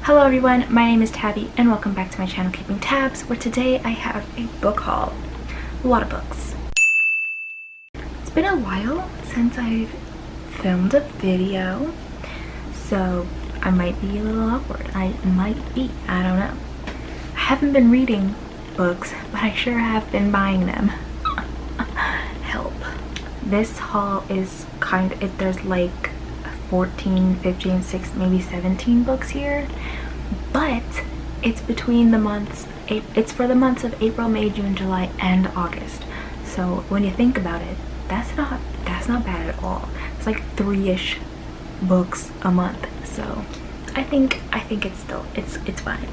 Hello everyone, my name is Tabby and welcome back to my channel Keeping Tabs, where today I have a book haul. A lot of books. It's been a while since I've filmed a video, so I might be a little awkward. I don't know. I haven't been reading books, but I sure have been buying them. Help. This haul is there's like 14, 15, 6, maybe 17 books here, but it's between the months, it's for the months of April, May, June, July, and August. So when you think about it, that's not bad at all. It's like 3-ish books a month. So I think it's fine.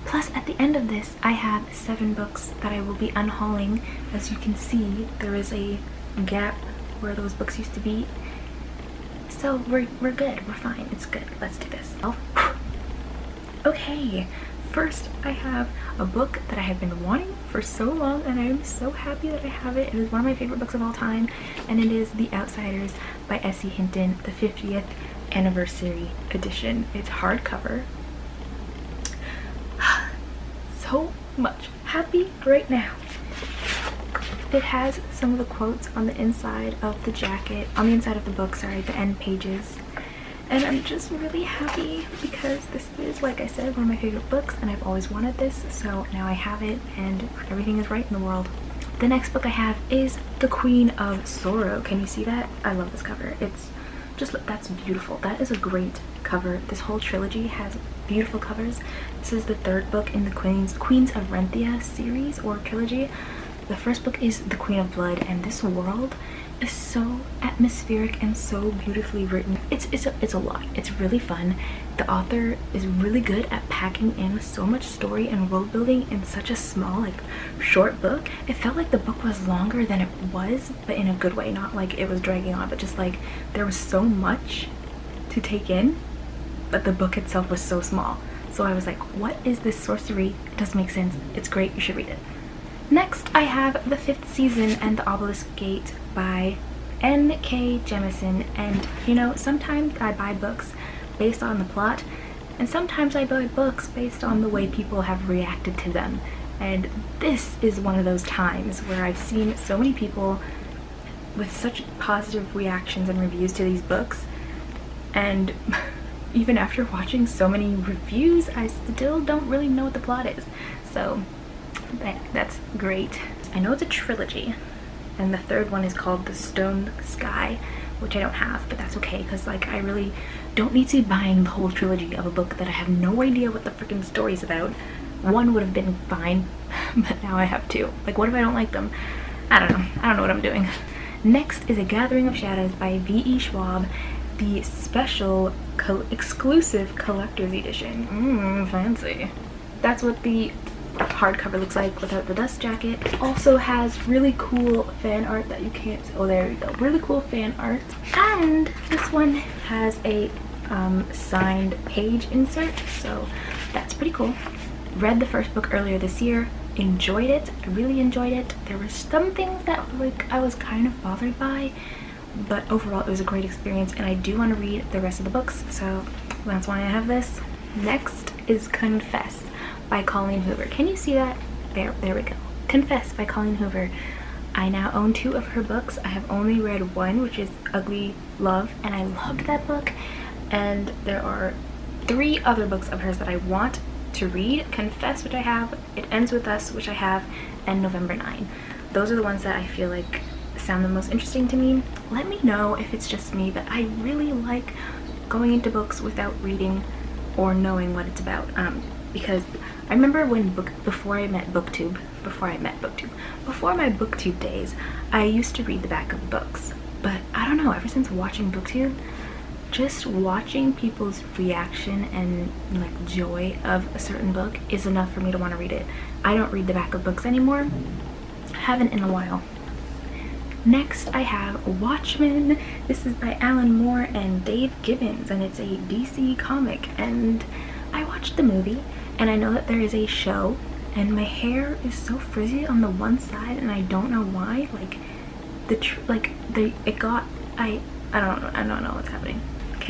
Plus, at the end of this, I have 7 books that I will be unhauling. As you can see, there is a gap where those books used to be. So we're good, we're fine, it's good. Let's do this. Okay, first I have a book that I have been wanting for so long, and I am so happy that I have it. It is one of my favorite books of all time, and it is The Outsiders by S.E. Hinton, the 50th anniversary edition. It's hardcover. So much happy right now. It has some of the quotes on the inside of the jacket, on the inside of the book, sorry, the end pages. And I'm just really happy because this is, like I said, one of my favorite books, and I've always wanted this, so now I have it and everything is right in the world. The next book I have is The Queen of Sorrow. Can you see that? I love this cover. It's just, that's beautiful. That is a great cover. This whole trilogy has beautiful covers. This is the 3rd book in the Queens of Renthia series or trilogy. The first book is The Queen of Blood, and this world is so atmospheric and so beautifully written. It's a lot. It's really fun. The author is really good at packing in so much story and world building in such a small, like, short book. It felt like the book was longer than it was, but in a good way. Not like it was dragging on, but just like there was so much to take in, but the book itself was so small. So I was like, what is this sorcery? It doesn't make sense. It's great. You should read it. Next, I have The 5th Season and the Obelisk Gate by N.K. Jemisin. And you know, sometimes I buy books based on the plot, and sometimes I buy books based on the way people have reacted to them. And this is one of those times where I've seen so many people with such positive reactions and reviews to these books, and even after watching so many reviews, I still don't really know what the plot is. So that's great. I know it's a trilogy, and the 3rd one is called The Stone Sky, which I don't have, but that's okay, because like I really don't need to be buying the whole trilogy of a book that I have no idea what the freaking story's about. One would have been fine, but now I have 2. Like, what if I don't like them? I don't know what I'm doing. Next is A Gathering of Shadows by V.E. Schwab, the special exclusive collector's edition. Fancy. That's what the hardcover looks like without the dust jacket. It also has really cool fan art that you can't, oh there we go, really cool fan art. And this one has a signed page insert, so that's pretty cool. Read the first book earlier this year, enjoyed it. I really enjoyed it. There were some things that like I was kind of bothered by, but overall it was a great experience, and I do want to read the rest of the books, so that's why I have this. Next is Confess by Colleen Hoover. Can you see that? There we go. Confess by Colleen Hoover. I now own 2 of her books. I have only read one, which is Ugly Love, and I loved that book. And there are 3 other books of hers that I want to read. Confess, which I have, It Ends With Us, which I have, and November 9. Those are the ones that I feel like sound the most interesting to me. Let me know if it's just me, but I really like going into books without reading or knowing what it's about. Because I remember when before my booktube days, I used to read the back of the books. But I don't know, ever since watching booktube, just watching people's reaction and like joy of a certain book is enough for me to want to read it. I don't read the back of books anymore. Haven't in a while. Next, I have Watchmen. This is by Alan Moore and Dave Gibbons, and it's a DC comic. And I watched the movie, and I know that there is a show, and my hair is so frizzy on the one side, and I don't know why. Like I don't know what's happening.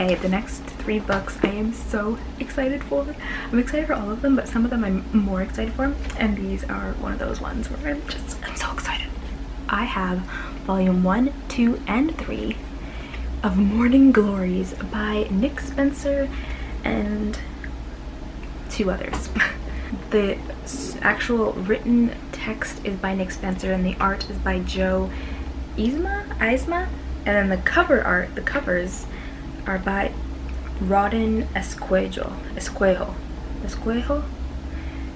Okay, the next 3 books I am so excited for. I'm excited for all of them, but some of them I'm more excited for, and these are one of those ones where I'm so excited. I have volume 1, 2, and 3 of Morning Glories by Nick Spencer and 2 others. The actual written text is by Nick Spencer and the art is by Joe Eisma, and then the cover art, the covers are by Rodin Esquejo.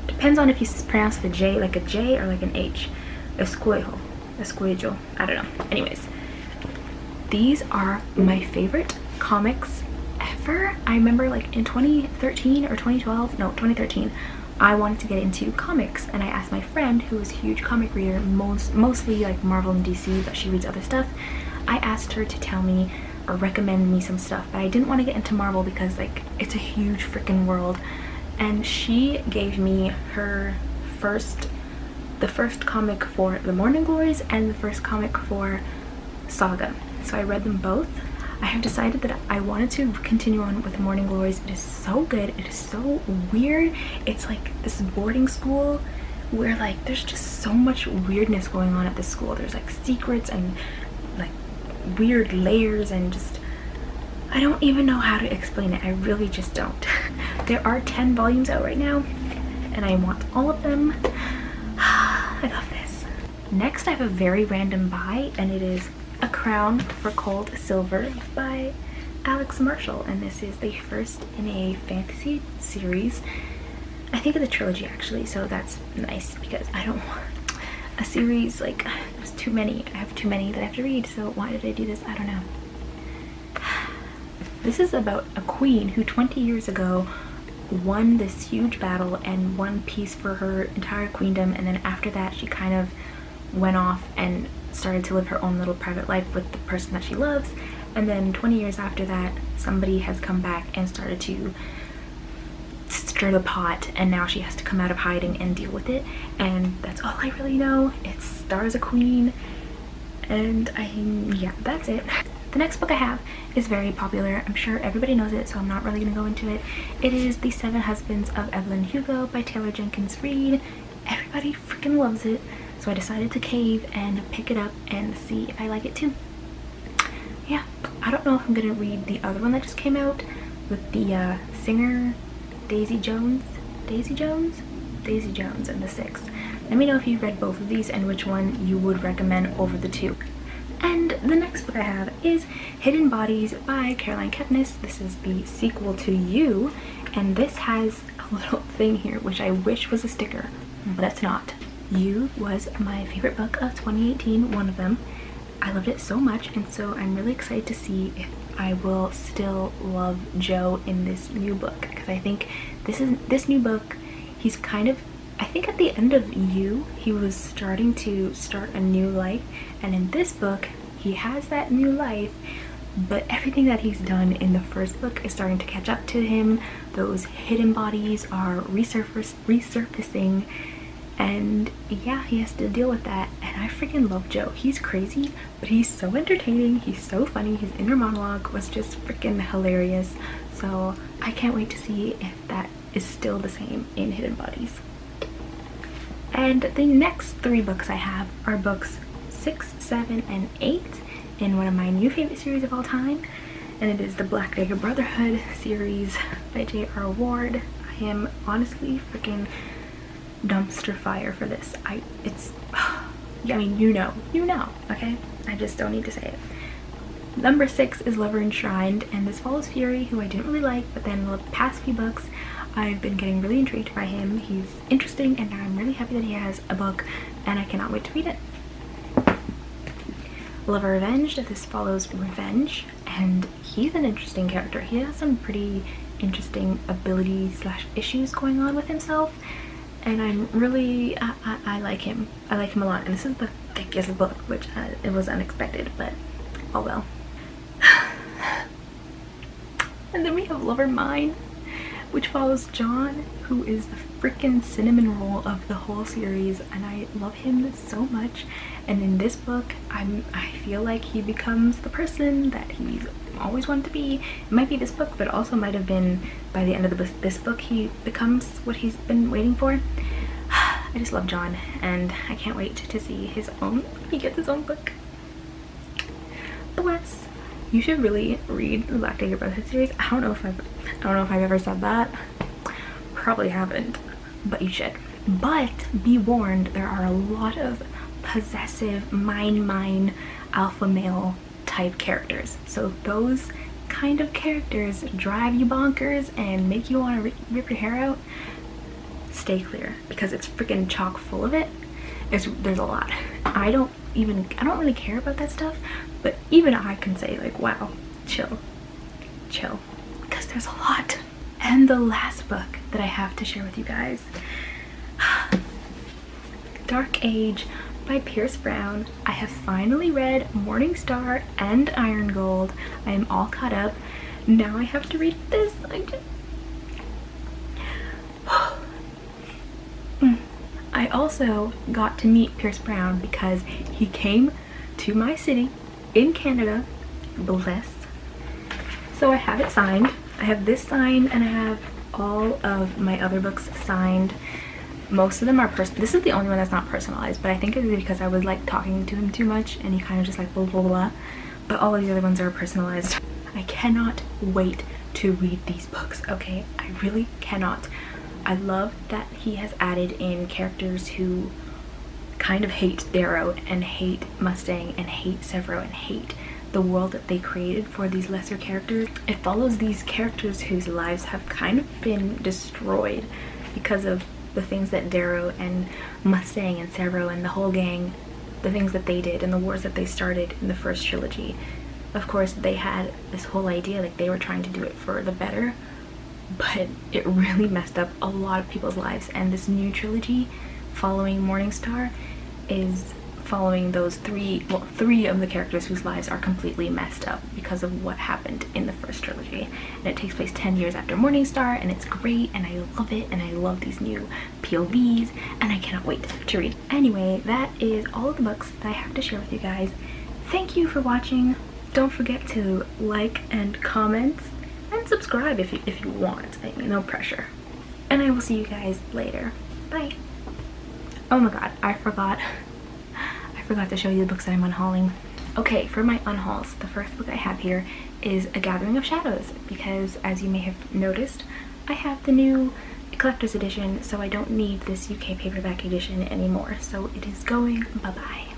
Depends on if you pronounce the J like a J or like an H. Esquejo, I don't know. Anyways, these are my favorite comics ever. I remember like in 2013 or 2012, no, 2013, I wanted to get into comics, and I asked my friend, who is a huge comic reader, mostly like Marvel and DC, but she reads other stuff. I asked her to tell me or recommend me some stuff, but I didn't want to get into Marvel because like it's a huge freaking world, and she gave me the first comic for the Morning Glories and the first comic for Saga. So I read them both. I have decided that I wanted to continue on with Morning Glories. It is so good. It is so weird. It's like this boarding school where like there's just so much weirdness going on at this school. There's like secrets and like weird layers, and just I don't even know how to explain it. I really just don't. There are 10 volumes out right now, and I want all of them. I love this. Next, I have a very random buy, and it is A Crown for Cold Silver by Alex Marshall, and this is the first in a fantasy series. I think of the trilogy actually, so that's nice because I don't want a series like there's too many. I have too many that I have to read, so why did I do this? I don't know. This is about a queen who 20 years ago won this huge battle and won peace for her entire queendom, and then after that she kind of went off and started to live her own little private life with the person that she loves, and then 20 years after that somebody has come back and started to stir the pot, and now she has to come out of hiding and deal with it, and that's all I really know. It stars a queen, and yeah, that's it. The next book I have is very popular. I'm sure everybody knows it, so I'm not really gonna go into it. It is The 7 Husbands of Evelyn Hugo by Taylor Jenkins Reid. Everybody freaking loves it, so I decided to cave and pick it up and see if I like it too. Yeah, I don't know if I'm gonna read the other one that just came out with the singer Daisy Jones and the Six. Let me know if you've read both of these and which one you would recommend over the 2. And the next book I have is Hidden Bodies by Caroline Kepnes. This is the sequel to You, and this has a little thing here which I wish was a sticker, but it's not. You was my favorite book of 2018, one of them. I loved it so much, and so I'm really excited to see if I will still love Joe in this new book, because I think this new book, he's kind of, I think at the end of You, he was starting to start a new life, and in this book, he has that new life, but everything that he's done in the first book is starting to catch up to him. Those hidden bodies are resurfacing, and yeah, he has to deal with that, and I freaking love Joe. He's crazy, but he's so entertaining, he's so funny. His inner monologue was just freaking hilarious, so I can't wait to see if that is still the same in Hidden Bodies. And the next 3 books I have are books 6, 7, and 8 in one of my new favorite series of all time, and it is the Black Dagger Brotherhood series by J.R. Ward. I am honestly freaking dumpster fire for this. I mean, you know, okay? I just don't need to say it. Number 6 is Lover Enshrined, and this follows Fury, who I didn't really like, but then the past few books I've been getting really intrigued by him. He's interesting, and now I'm really happy that he has a book, and I cannot wait to read it. Lover Revenged, this follows Revenge, and he's an interesting character. He has some pretty interesting abilities / issues going on with himself, and I'm really, I like him. I like him a lot, and this is the thickest book, which it was unexpected, but oh well. And then we have Lover Mine, which follows John, who is the freaking cinnamon roll of the whole series, and I love him so much. And in this book, I feel like he becomes the person that he's always wanted to be. It might be this book, but also might have been by the end of this book he becomes what he's been waiting for. I just love John, and I can't wait to see he gets his own book. Bless. You should really read the Black Dagger Brotherhood series. I don't know if I've ever said that. Probably haven't, but you should. But be warned, there are a lot of possessive mine alpha male type characters. So if those kind of characters drive you bonkers and make you want to rip your hair out, stay clear, because it's freaking chock full of it. There's a lot. I don't really care about that stuff, but even I can say like, wow, chill, because there's a lot. And the last book that I have to share with you guys, Dark Age by Pierce Brown. I have finally read Morning Star and Iron Gold. I am all caught up. Now I have to read this. I also got to meet Pierce Brown because he came to my city in Canada. Bless. So I have it signed. I have this signed, and I have all of my other books signed. Most of them are this is the only one that's not personalized, but I think it is because I was like talking to him too much and he kind of just like blah blah blah. But all of the other ones are personalized. I cannot wait to read these books, okay? I really cannot. I love that he has added in characters who kind of hate Darrow and hate Mustang and hate Severo and hate the world that they created for these lesser characters. It follows these characters whose lives have kind of been destroyed because of the things that Darrow and Mustang and Severo and the whole gang, the things that they did and the wars that they started in the first trilogy. Of course, they had this whole idea like they were trying to do it for the better, but it really messed up a lot of people's lives. And this new trilogy following Morning Star is following those three of the characters whose lives are completely messed up because of what happened in the first trilogy. And it takes place 10 years after Morning Star, and it's great, and I love it, and I love these new POVs, and I cannot wait to read. Anyway, that is all of the books that I have to share with you guys. Thank you for watching. Don't forget to like and comment and subscribe if you want. No pressure. And I will see you guys later. Bye. Oh my god, I forgot to show you the books that I'm unhauling. Okay, for my unhauls, the first book I have here is A Gathering of Shadows, because as you may have noticed, I have the new collector's edition, so I don't need this UK paperback edition anymore, so it is going bye-bye.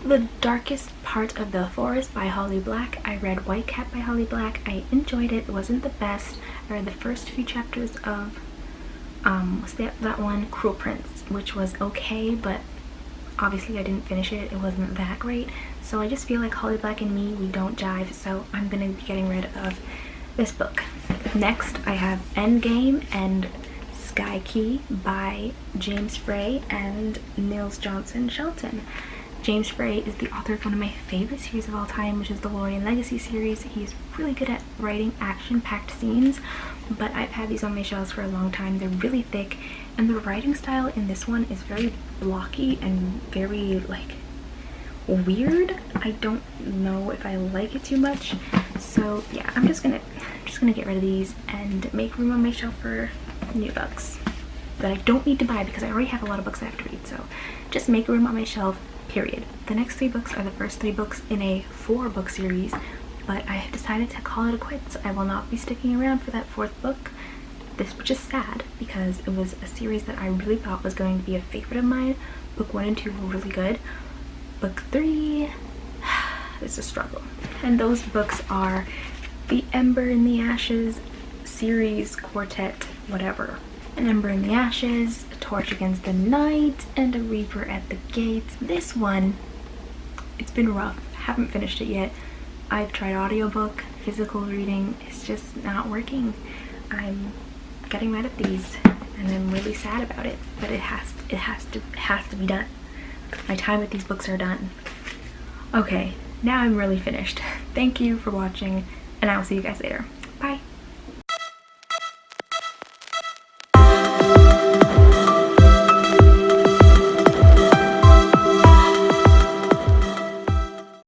The Darkest Part of the Forest by Holly Black. I read White Cat by Holly Black. I enjoyed it. It wasn't the best. I read the first few chapters of what's that one, Cruel Prince, which was okay, but obviously I didn't finish it. It wasn't that great. So I just feel like Holly Black and me, we don't jive, so I'm gonna be getting rid of this book. Next, I have Endgame and Sky Key by James Frey and Nils Johnson Shelton. James Frey is the author of one of my favorite series of all time, which is the Lorien Legacy series. He's really good at writing action-packed scenes, but I've had these on my shelves for a long time. They're really thick, and the writing style in this one is very blocky and very like weird. I don't know if I like it too much, so yeah, I'm just gonna get rid of these and make room on my shelf for new books that I don't need to buy because I already have a lot of books I have to read. So just make room on my shelf, period. The next 3 books are the first 3 books in a 4-book series, but I have decided to call it a quits. I will not be sticking around for that 4th book, which is sad because it was a series that I really thought was going to be a favorite of mine. Book 1 and 2 were really good. Book 3 is a struggle. And those books are the Ember in the Ashes series, quartet, whatever. An Ember in the Ashes, A Torch Against the Night, and A Reaper at the Gates. This one, it's been rough. Haven't finished it yet. I've tried audiobook, physical reading. It's just not working. I'm getting rid of these, and I'm really sad about it. But it has to be done. My time with these books are done. Okay, now I'm really finished. Thank you for watching, and I will see you guys later. Bye.